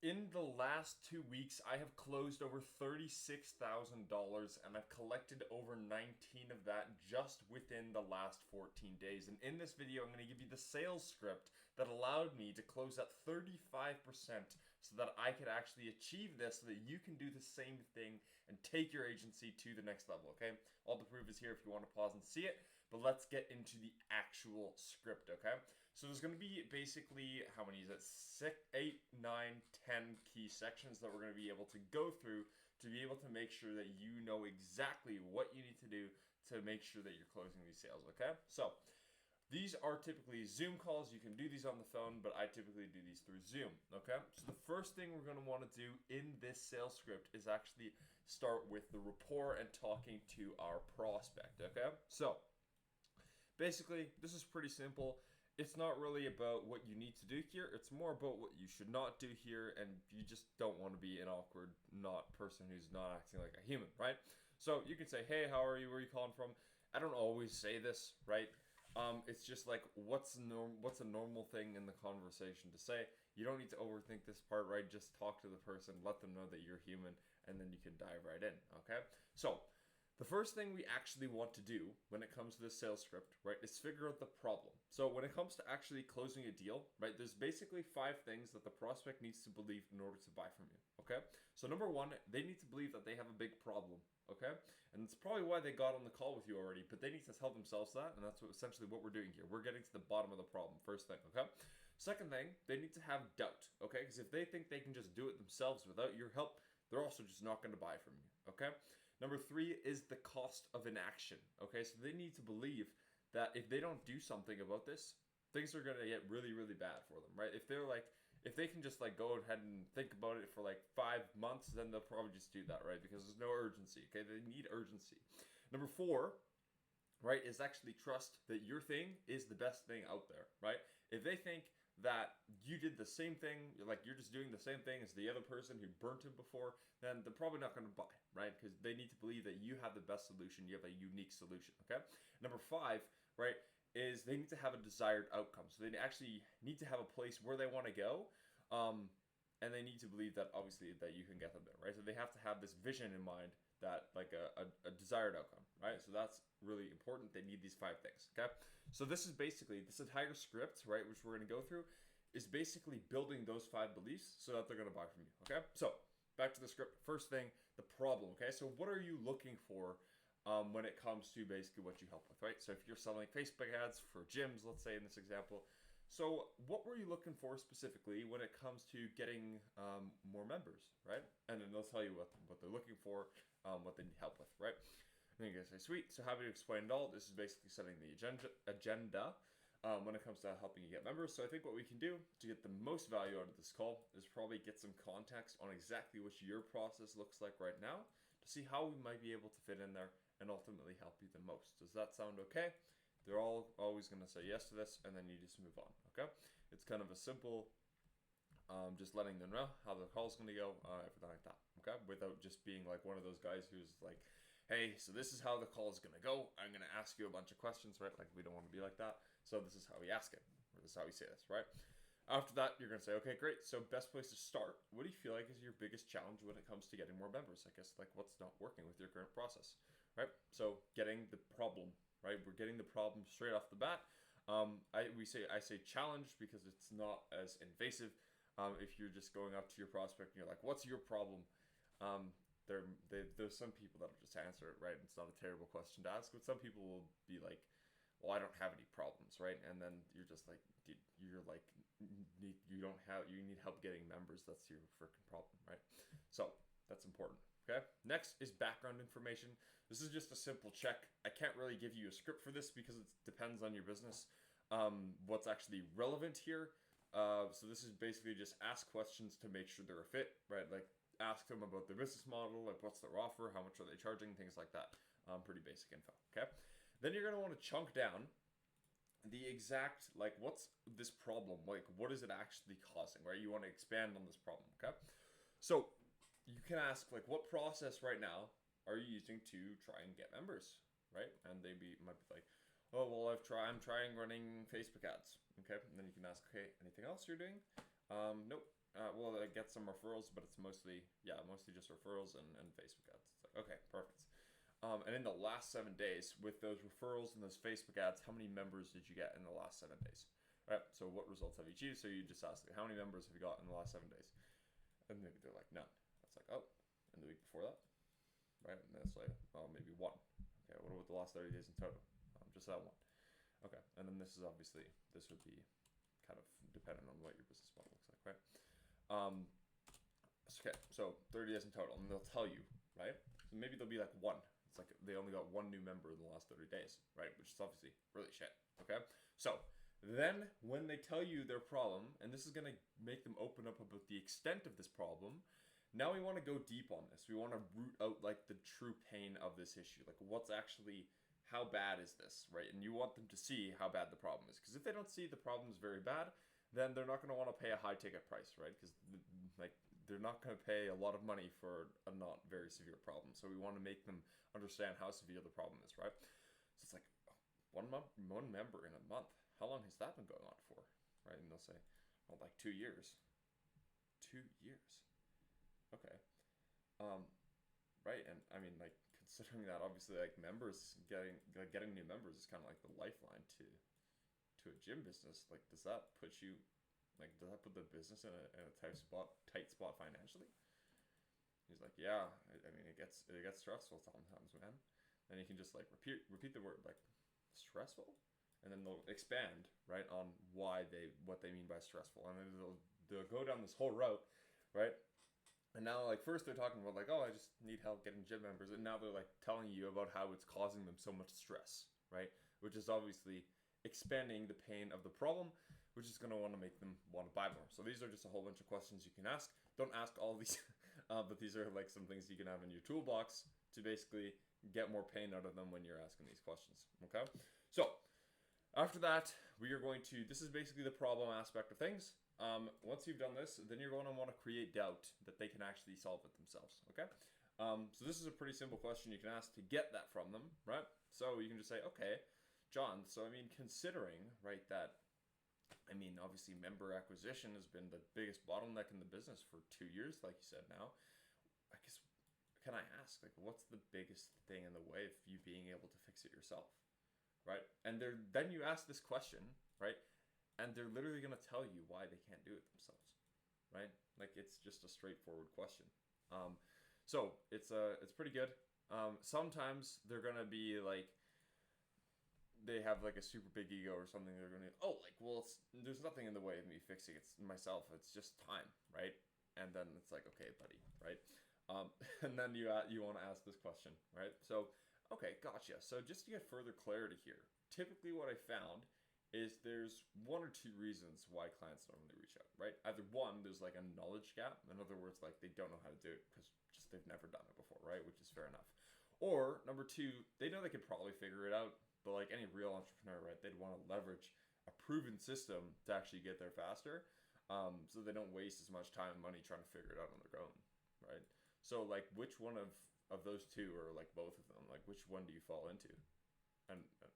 In the last 2 weeks, I have closed over $36,000 and I've collected over 19 of that just within the last 14 days. And in this video, I'm going to give you the sales script that allowed me to close at 35% so that I could actually achieve this so that you can do the same thing and take your agency to the next level, okay? All the proof is here if you want to pause and see it, but let's get into the actual script, okay? So there's going to be basically, how many is it? 6, 8, 9, 10 key sections that we're going to be able to go through to be able to make sure that you know exactly what you need to do to make sure that you're closing these sales, okay? So these are typically Zoom calls. You can do these on the phone, but I typically do these through Zoom, okay? So the first thing we're going to want to do in this sales script is actually start with the rapport and talking to our prospect, okay? So basically, this is pretty simple. It's not really about what you need to do here. It's more about what you should not do here, and you just don't want to be an awkward person who's not acting like a human, right? So you can say, "Hey, how are you? Where are you calling from?" I don't always say this, right? It's just like what's a normal thing in the conversation to say. You don't need to overthink this part, right? Just talk to the person, let them know that you're human, and then you can dive right in. Okay, so the first thing we actually want to do when it comes to this sales script, right, is figure out the problem. So when it comes to actually closing a deal, right, there's basically 5 things that the prospect needs to believe in order to buy from you, okay? So number one, they need to believe that they have a big problem, okay? And it's probably why they got on the call with you already, but they need to tell themselves that, and that's essentially what we're doing here. We're getting to the bottom of the problem, first thing, okay? Second thing, they need to have doubt, okay? Because if they think they can just do it themselves without your help, they're also just not going to buy from you, okay? Number 3 is the cost of inaction. Okay, so they need to believe that if they don't do something about this, things are gonna get really, really bad for them, right? If they can just like go ahead and think about it for like 5 months, then they'll probably just do that, right? Because there's no urgency. Okay, they need urgency. Number 4, right, is actually trust that your thing is the best thing out there, right? If they think that you did the same thing, like you're just doing the same thing as the other person who burnt him before, then they're probably not going to buy, right? Because they need to believe that you have the best solution, you have a unique solution, okay? Number 5, right, is they need to have a desired outcome. So they actually need to have a place where they want to go. And they need to believe that obviously that you can get them there, right? So they have to have this vision in mind that like a desired outcome, right? So that's really important. They need these 5 things, okay? So this is basically this entire script, right, which we're going to go through, is basically building those 5 beliefs so that they're going to buy from you, okay? So back to the script. First thing, the problem, okay? So what are you looking for when it comes to basically what you help with, right? So if you're selling Facebook ads for gyms, let's say in this example, so what were you looking for specifically when it comes to getting more members, right? And then they'll tell you what they're looking for, what they need help with, right? And then you guys say, sweet, so happy to explain it all. This is basically setting the agenda when it comes to helping you get members. So I think what we can do to get the most value out of this call is probably get some context on exactly what your process looks like right now to see how we might be able to fit in there and ultimately help you the most. Does that sound okay? They're all always going to say yes to this, and then you just move on, okay? It's kind of a simple, just letting them know how the call's going to go, everything like that, okay? Without just being like one of those guys who's like, hey, so this is how the call is going to go. I'm going to ask you a bunch of questions, right? Like, we don't want to be like that. So this is how we ask it, or this is how we say this, right? After that, you're going to say, okay, great. So best place to start. What do you feel like is your biggest challenge when it comes to getting more members? I guess, like, what's not working with your current process, right? So getting the problem, right? We're getting the problem straight off the bat. I say challenge because it's not as invasive. If you're just going up to your prospect and you're like, what's your problem? There's some people that'll just answer it, right? It's not a terrible question to ask, but some people will be like, well, I don't have any problems, right? And then you're just like, dude, you're like, you need help getting members. That's your freaking problem, right? So that's important. Okay. Next is background information. This is just a simple check. I can't really give you a script for this because it depends on your business. What's actually relevant here. So this is basically just ask questions to make sure they're a fit, right? Like ask them about their business model, like what's their offer, how much are they charging, things like that. Pretty basic info. Okay. Then you're going to want to chunk down the exact, like, what's this problem? Like, what is it actually causing, right? You want to expand on this problem, okay? So you can ask, like, what process right now are you using to try and get members, right? And might be like, oh, well, I'm trying running Facebook ads, okay? And then you can ask, okay, anything else you're doing? Nope. Well, I get some referrals, but it's mostly just referrals and Facebook ads. It's like, okay, perfect. And in the last 7 days, with those referrals and those Facebook ads, how many members did you get in the last 7 days? Right. So what results have you achieved? So you just ask, like, how many members have you got in the last 7 days? And maybe they're like, none. It's like, oh, and the week before that, right? And then it's like, oh, maybe one. Okay. What about the last 30 days in total? Just that one. Okay. And then this would be kind of dependent on what your business model looks like, right? Okay. So 30 days in total, and they'll tell you, right? So maybe there'll be like one. It's like they only got one new member in the last 30 days, right? Which is obviously really shit. Okay. So then when they tell you their problem, and this is going to make them open up about the extent of this problem, now we want to go deep on this. We want to root out like the true pain of this issue. Like what's actually, how bad is this, right? And you want them to see how bad the problem is. Because if they don't see the problem is very bad, then they're not going to want to pay a high ticket price, right? Because like they're not going to pay a lot of money for a not very severe problem. So we want to make them understand how severe the problem is, right? So it's like one member in a month. How long has that been going on for, right? And they'll say, well, like 2 years. 2 years. Okay. Right. And I mean, like considering that, obviously, like members getting new members is kind of like the lifeline to a gym business. Like, does that put the business in a tight spot financially? He's like, yeah. I mean, it gets stressful sometimes, man. And you can just like repeat the word like stressful. And then they'll expand, right, on what they mean by stressful. And then they'll go down this whole route, right? And now, like, first they're talking about, like, oh, I just need help getting gym members. And now they're, like, telling you about how it's causing them so much stress, right? Which is obviously expanding the pain of the problem, which is going to want to make them want to buy more. So these are just a whole bunch of questions you can ask. Don't ask all these, but these are, like, some things you can have in your toolbox to basically get more pain out of them when you're asking these questions, okay? So after that, this is basically the problem aspect of things. Once you've done this, then you're going to want to create doubt that they can actually solve it themselves, okay? So this is a pretty simple question you can ask to get that from them, right? So you can just say, okay, John, so I mean, considering, right, that, I mean, obviously member acquisition has been the biggest bottleneck in the business for 2 years, like you said now, I guess, can I ask, like, what's the biggest thing in the way of you being able to fix it yourself? Right? And then you ask this question, right? And they're literally going to tell you why they can't do it themselves, right? Like it's just a straightforward question. So it's pretty good. Sometimes they're going to be like, they have like a super big ego or something. They're going to, oh, like, well, there's nothing in the way of me fixing it myself. It's just time, right? And then it's like, okay, buddy, right? And then you want to ask this question, right? So, okay, gotcha. So just to get further clarity here, typically what I found is there's one or two reasons why clients normally reach out, right? Either one, there's like a knowledge gap. In other words, like they don't know how to do it because just they've never done it before, right? Which is fair enough. Or number two, they know they could probably figure it out, but like any real entrepreneur, right? They'd want to leverage a proven system to actually get there faster, so they don't waste as much time and money trying to figure it out on their own, right? So like which one of those two, or like both of them, like which one do you fall into?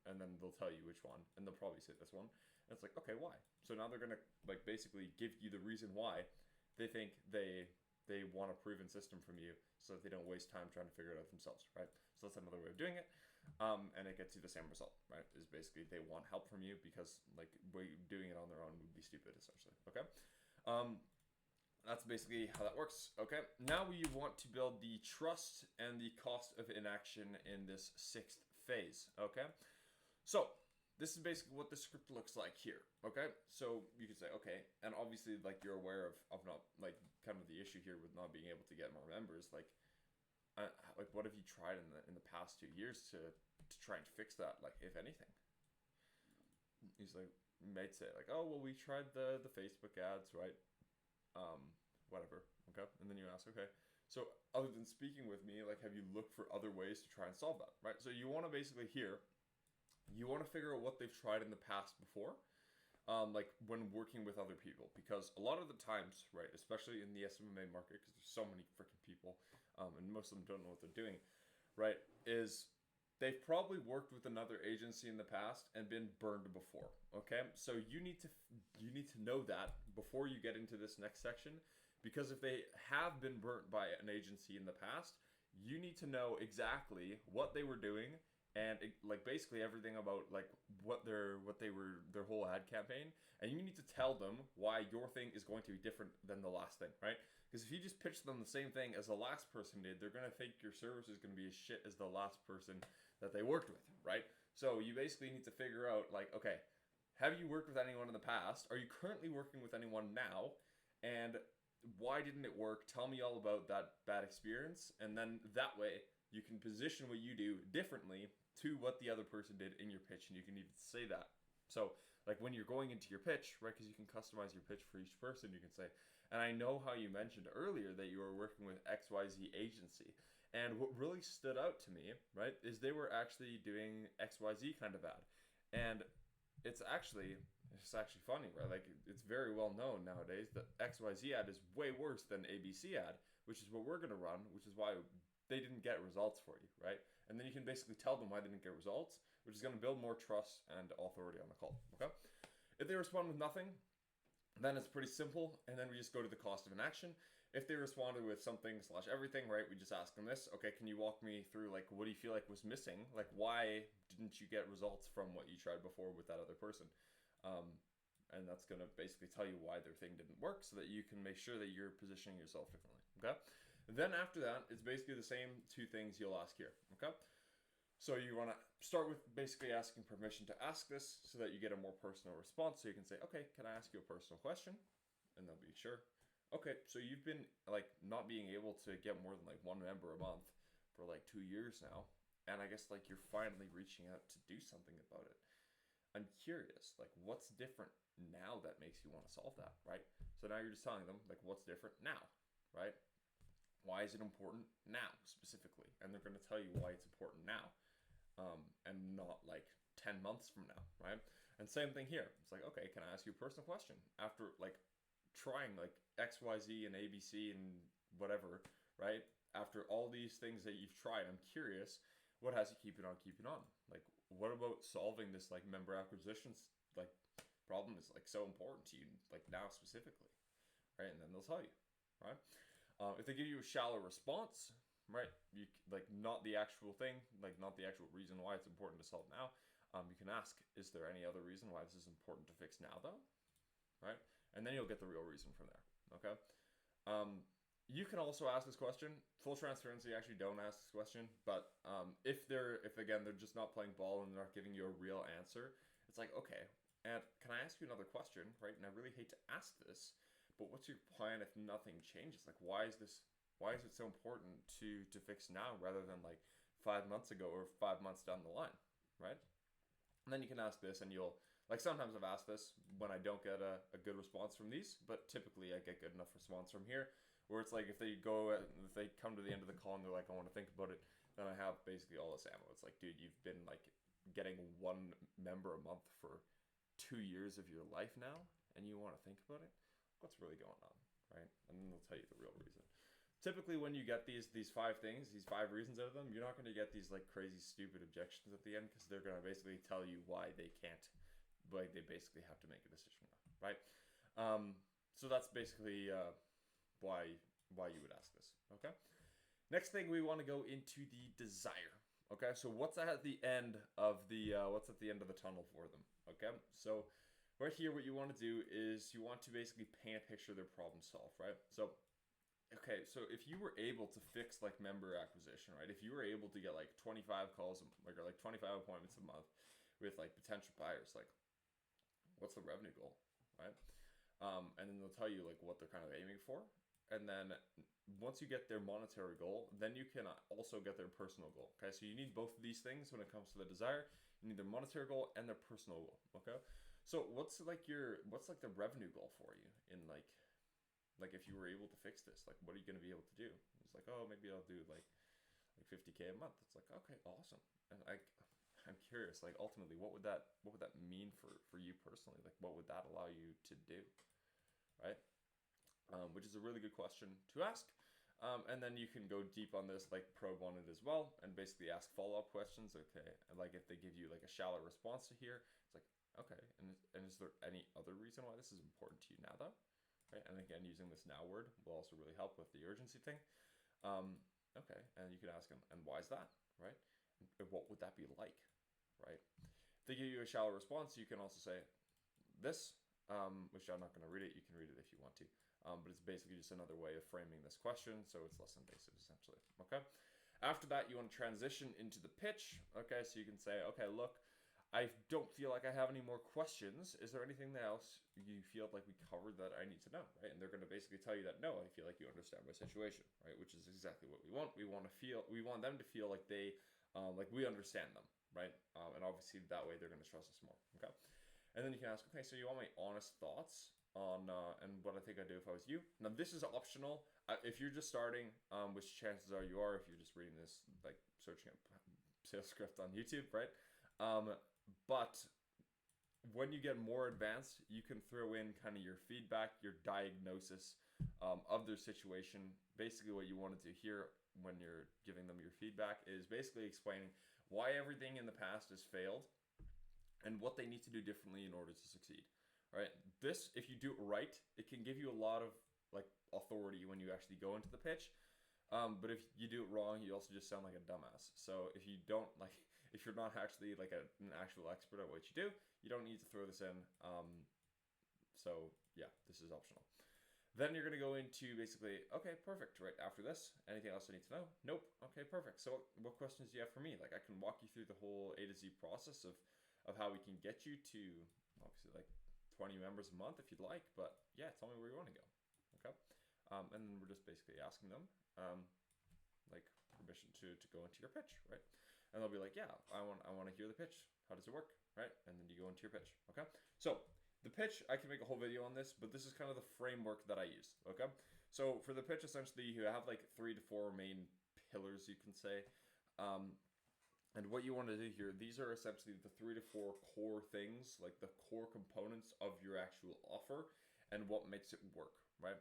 And then they'll tell you which one, and they'll probably say this one. And it's like, okay, why? So now they're gonna like basically give you the reason why they think they want a proven system from you, so that they don't waste time trying to figure it out themselves, right? So that's another way of doing it, and it gets you the same result, right? Is basically they want help from you because like doing it on their own would be stupid, essentially. Okay. That's basically how that works. Okay, now we want to build the trust and the cost of inaction in this sixth phase. Okay, so this is basically what the script looks like here. Okay, so you could say, okay, and obviously like you're aware of not like kind of the issue here with not being able to get more members. Like what have you tried in the past 2 years to try and fix that? Like if anything, he's like, might say like, oh well, we tried the Facebook ads, right? Whatever, okay? And then you ask, okay, so other than speaking with me, like, have you looked for other ways to try and solve that, right? So you want to basically you want to figure out what they've tried in the past before, like when working with other people, because a lot of the times, right, especially in the SMMA market, because there's so many freaking people, and most of them don't know what they're doing, right, is they've probably worked with another agency in the past and been burned before. Okay, so you need to know that before you get into this next section, because if they have been burnt by an agency in the past, you need to know exactly what they were doing and like basically everything about like their whole ad campaign, and you need to tell them why your thing is going to be different than the last thing, right? Because if you just pitch them the same thing as the last person did, they're going to think your service is going to be as shit as the last person that they worked with, right? So you basically need to figure out like, okay, have you worked with anyone in the past? Are you currently working with anyone now? And why didn't it work? Tell me all about that bad experience. And then that way you can position what you do differently to what the other person did in your pitch. And you can even say that. So like when you're going into your pitch, right, because you can customize your pitch for each person, you can say, and I know how you mentioned earlier that you were working with XYZ agency. And what really stood out to me, right, is they were actually doing XYZ kind of ad. And it's actually funny, right? Like it's very well known nowadays that XYZ ad is way worse than ABC ad, which is what we're going to run, which is why they didn't get results for you, right? And then you can basically tell them why they didn't get results, which is going to build more trust and authority on the call, okay? If they respond with nothing, then it's pretty simple, and then we just go to the cost of an action. If they responded with something / everything, right, we just ask them this. Okay, can you walk me through, like, what do you feel like was missing? Like, why didn't you get results from what you tried before with that other person? And that's going to basically tell you why their thing didn't work so that you can make sure that you're positioning yourself differently, okay? And then after that, it's basically the same two things you'll ask here, okay? So you want to start with basically asking permission to ask this so that you get a more personal response. So you can say, okay, can I ask you a personal question? And they'll be sure. Okay, so you've been like not being able to get more than like one member a month for like 2 years now. And I guess like you're finally reaching out to do something about it. I'm curious, like what's different now that makes you want to solve that, right? So now you're just telling them like what's different now, right? Why is it important now specifically? And they're going to tell you why it's important now. And not like 10 months from now, right? And same thing here. It's like, okay, can I ask you a personal question? After like trying like XYZ and ABC and whatever, right? After all these things that you've tried, I'm curious, what has you keeping on? Like, what about solving this like member acquisitions like problem is like so important to you, like now specifically, right? And then they'll tell you, right? If they give you a shallow response, right, you like not the actual thing, like not the actual reason why it's important to solve now, you can ask, is there any other reason why this is important to fix now though, right? And then you'll get the real reason from there, okay? You can also ask this question. Full transparency, actually don't ask this question, but if again they're just not playing ball and they're not giving you a real answer, it's like, okay, and can I ask you another question, right? And I really hate to ask this, but what's your plan if nothing changes? Like, why is it so important to fix now rather than like 5 months ago or 5 months down the line, right? And then you can ask this, and you'll like sometimes I've asked this when I don't get a good response from these, but typically I get good enough response from here where it's like if they come to the end of the call and they're like, I want to think about it, then I have basically all this ammo. It's like, dude, you've been like getting one member a month for 2 years of your life now, and you want to think about it? What's really going on, right? And then they'll tell you the real reason. Typically when you get these 5 things, these 5 reasons out of them, you're not going to get these like crazy stupid objections at the end, because they're going to basically tell you why they can't, like they basically have to make a decision now, right? So that's basically why you would ask this, okay? Next thing, we want to go into the desire, okay? So what's at the end of the tunnel for them, okay? So right here, what you want to do is you want to basically paint a picture of their problem solved, right? So okay, so if you were able to fix like member acquisition, right? If you were able to get like 25 calls, like or like 25 appointments a month with like potential buyers, like what's the revenue goal, right? And then they'll tell you like what they're kind of aiming for. And then once you get their monetary goal, then you can also get their personal goal. Okay, so you need both of these things when it comes to the desire. You need their monetary goal and their personal goal. Okay, so what's the revenue goal for you in like if you were able to fix this, like what are you going to be able to do? It's like, oh, maybe I'll do like 50K a month. It's like, okay, awesome. And I'm curious, like ultimately what would that mean for you personally? Like what would that allow you to do, right? Which is a really good question to ask. And then you can go deep on this, like probe on it as well, and basically ask follow-up questions. Okay, and like if they give you like a shallow response to here, it's like, okay, and is there any other reason why this is important to you now though? Right, and again, using this now word will also really help with the urgency thing. Okay, and you can ask them, and why is that, right? And what would that be like, right? If they give you a shallow response, you can also say this, which I'm not going to read it. You can read it if you want to. But it's basically just another way of framing this question, so it's less invasive essentially. Okay. After that, you want to transition into the pitch. Okay, so you can say, okay, look, I don't feel like I have any more questions. Is there anything else you feel like we covered that I need to know, right? And they're going to basically tell you that no, I feel like you understand my situation, right? Which is exactly what we want. We want them to feel like they, like we understand them, right? And obviously that way they're going to trust us more. Okay. And then you can ask, okay, so you want my honest thoughts on and what I think I'd do if I was you. Now this is optional. If you're just starting, which chances are you are if you're just reading this, like searching up sales script on YouTube, right? But when you get more advanced, you can throw in kind of your feedback, your diagnosis of their situation. Basically what you wanted to hear when you're giving them your feedback is basically explaining why everything in the past has failed and what they need to do differently in order to succeed. Right? This, if you do it right, it can give you a lot of like authority when you actually go into the pitch. But if you do it wrong, you also just sound like a dumbass. So if you don't like, if you're not actually like an actual expert at what you do, you don't need to throw this in. So yeah, this is optional. Then you're going to go into basically, okay, perfect. Right after this, anything else I need to know? Nope. Okay, perfect. So what questions do you have for me? Like I can walk you through the whole A to Z process of how we can get you to obviously like 20 members a month if you'd like, but yeah, tell me where you want to go. Okay. And then we're just basically asking them like permission to go into your pitch, right? And they'll be like, yeah, I want to hear the pitch. How does it work, right? And then you go into your pitch. Okay. So the pitch, I can make a whole video on this, but this is kind of the framework that I use. Okay. So for the pitch, essentially you have like 3 to 4 main pillars, you can say. And what you want to do here, these are essentially the 3 to 4 core things, like the core components of your actual offer and what makes it work, right?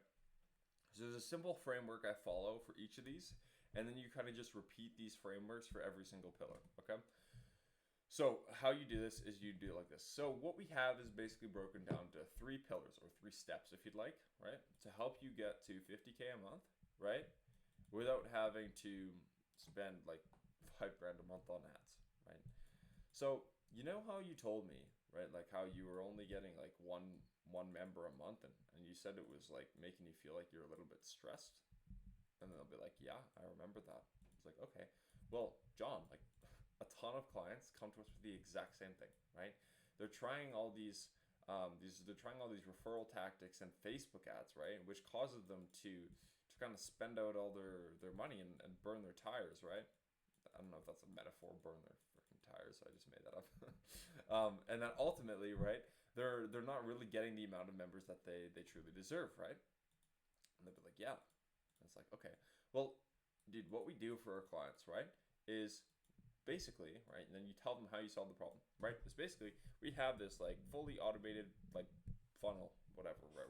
So there's a simple framework I follow for each of these, and then you kind of just repeat these frameworks for every single pillar, okay? So how you do this is you do it like this. So what we have is basically broken down to 3 pillars or 3 steps, if you'd like, right? To help you get to 50K a month, right? Without having to spend like $5,000 a month on ads, right? So you know how you told me, right? Like how you were only getting like one member a month, and you said it was like making you feel like you're a little bit stressed. And they'll be like, yeah, I remember that. It's like, okay, well, John, like a ton of clients come to us with the exact same thing, right? They're trying all these referral tactics and Facebook ads, right? Which causes them to kind of spend out all their money and burn their tires, right? I don't know if that's a metaphor, burn their freaking tires. I just made that up. And then ultimately, right, they're not really getting the amount of members that they truly deserve, right? And they'll be like, yeah. And it's like, okay, well, dude, what we do for our clients, right, is basically, right, and then you tell them how you solve the problem, right? It's basically, we have this like fully automated like funnel, whatever, right?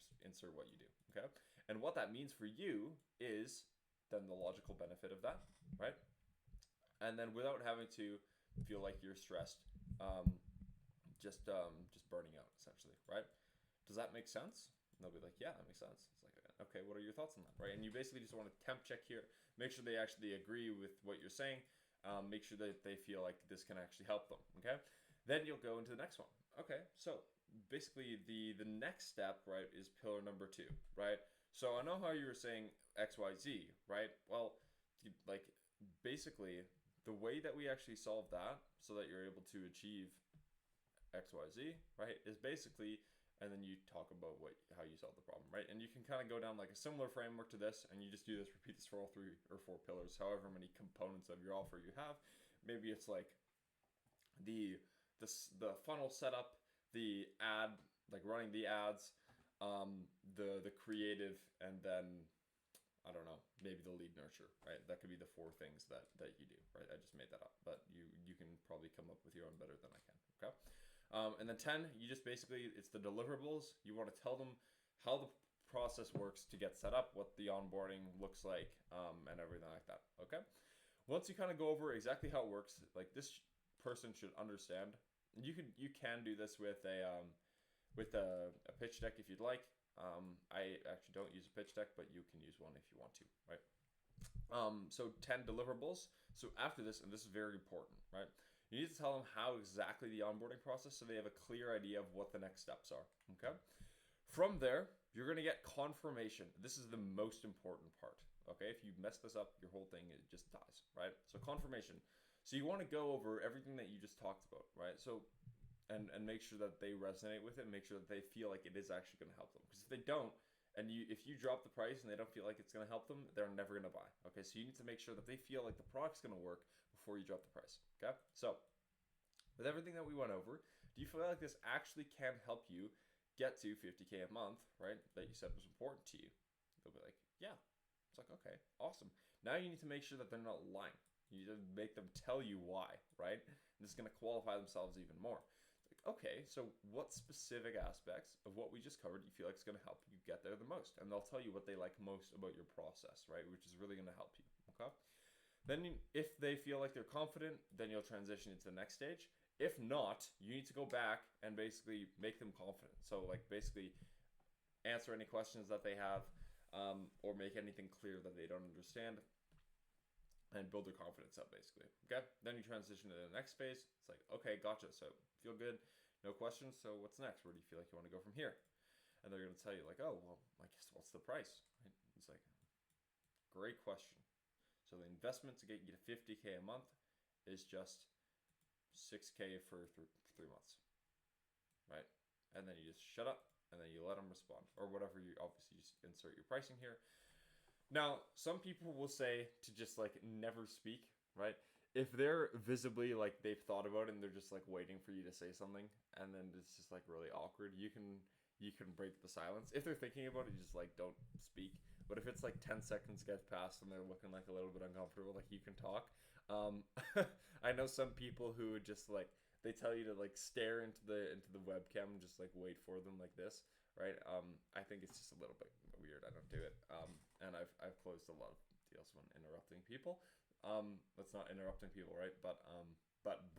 Just insert what you do, okay? And what that means for you is then the logical benefit of that, right? And then without having to feel like you're stressed, just burning out essentially, right? Does that make sense? And they'll be like, yeah, that makes sense. It's like, okay, what are your thoughts on that, right? And you basically just want to temp check here, make sure they actually agree with what you're saying, make sure that they feel like this can actually help them, okay? Then you'll go into the next one. Okay, so basically the next step, right, is pillar number 2, right? So I know how you were saying XYZ, right? Well, like basically the way that we actually solve that so that you're able to achieve XYZ, right, is basically, and then you talk about how you solve the problem, right? And you can kind of go down like a similar framework to this, and you just do this, repeat this for all 3 or 4 pillars, however many components of your offer you have. Maybe it's like the funnel setup, the ad, like running the ads, the creative, and then I don't know, maybe the lead nurture, right? That could be the 4 things that you do, right? I just made that up, but you can probably come up with your own better than I can, okay? And then 10, you just basically, it's the deliverables. You want to tell them how the process works to get set up, what the onboarding looks like, and everything like that. Okay. Once you kind of go over exactly how it works, like this person should understand. You can do this with a pitch deck if you'd like. I actually don't use a pitch deck, but you can use one if you want to, right? So 10 deliverables. So after this, and this is very important, right? You need to tell them how exactly the onboarding process, so they have a clear idea of what the next steps are. Okay. From there, you're going to get confirmation. This is the most important part. Okay. If you mess this up, your whole thing, it just dies, right? So confirmation. So you want to go over everything that you just talked about, right? So, and make sure that they resonate with it, make sure that they feel like it is actually going to help them. Because if they don't, and if you drop the price and they don't feel like it's going to help them, they're never going to buy. Okay, so you need to make sure that they feel like the product's going to work before you drop the price. Okay, so with everything that we went over, do you feel like this actually can help you get to 50K a month, right? That you said was important to you. They'll be like, yeah. It's like, okay, awesome. Now you need to make sure that they're not lying. You need to make them tell you why, right? And this is going to qualify themselves even more. Okay, so what specific aspects of what we just covered do you feel like is going to help you get there the most? And they'll tell you what they like most about your process, right? Which is really going to help you, okay? Then if they feel like they're confident, then you'll transition into the next stage. If not, you need to go back and basically make them confident. So like basically answer any questions that they have, or make anything clear that they don't understand, and build their confidence up basically. Okay, then you transition to the next phase. It's like, okay, gotcha. So feel good, no questions. So what's next? Where do you feel like you want to go from here? And they're going to tell you like, oh, well, I guess what's the price? Right? It's like, great question. So the investment to get you to 50K a month is just 6K for 3 months, right? And then you just shut up and then you let them respond, or whatever. You obviously just insert your pricing here. Now, some people will say to just like never speak, right? If they're visibly like they've thought about it and they're just like waiting for you to say something, and then it's just like really awkward, you can break the silence. If they're thinking about it, you just like don't speak. But if it's like 10 seconds gets past and they're looking like a little bit uncomfortable, like you can talk. I know some people who would just like, they tell you to like stare into the webcam and just like wait for them like this, right? I think it's just a little bit weird. I don't do it. And I've closed a lot of deals when interrupting people. That's not interrupting people, right? But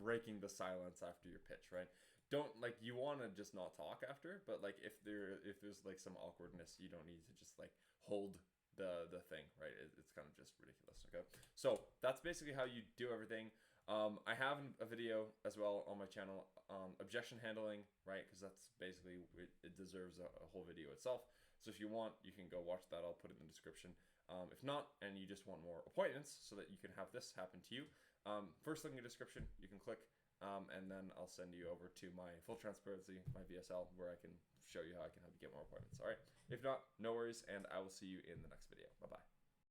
breaking the silence after your pitch, right? Don't like, you want to just not talk after, but like if there's like some awkwardness, you don't need to just like hold the thing, right? It's kind of just ridiculous. Okay, so that's basically how you do everything. I have a video as well on my channel on objection handling, right? Because that's basically, it deserves a whole video itself. So if you want, you can go watch that. I'll put it in the description. If not, and you just want more appointments so that you can have this happen to you, first link in the description, you can click, and then I'll send you over to my full transparency, my VSL, where I can show you how I can help you get more appointments. All right. If not, no worries, and I will see you in the next video. Bye.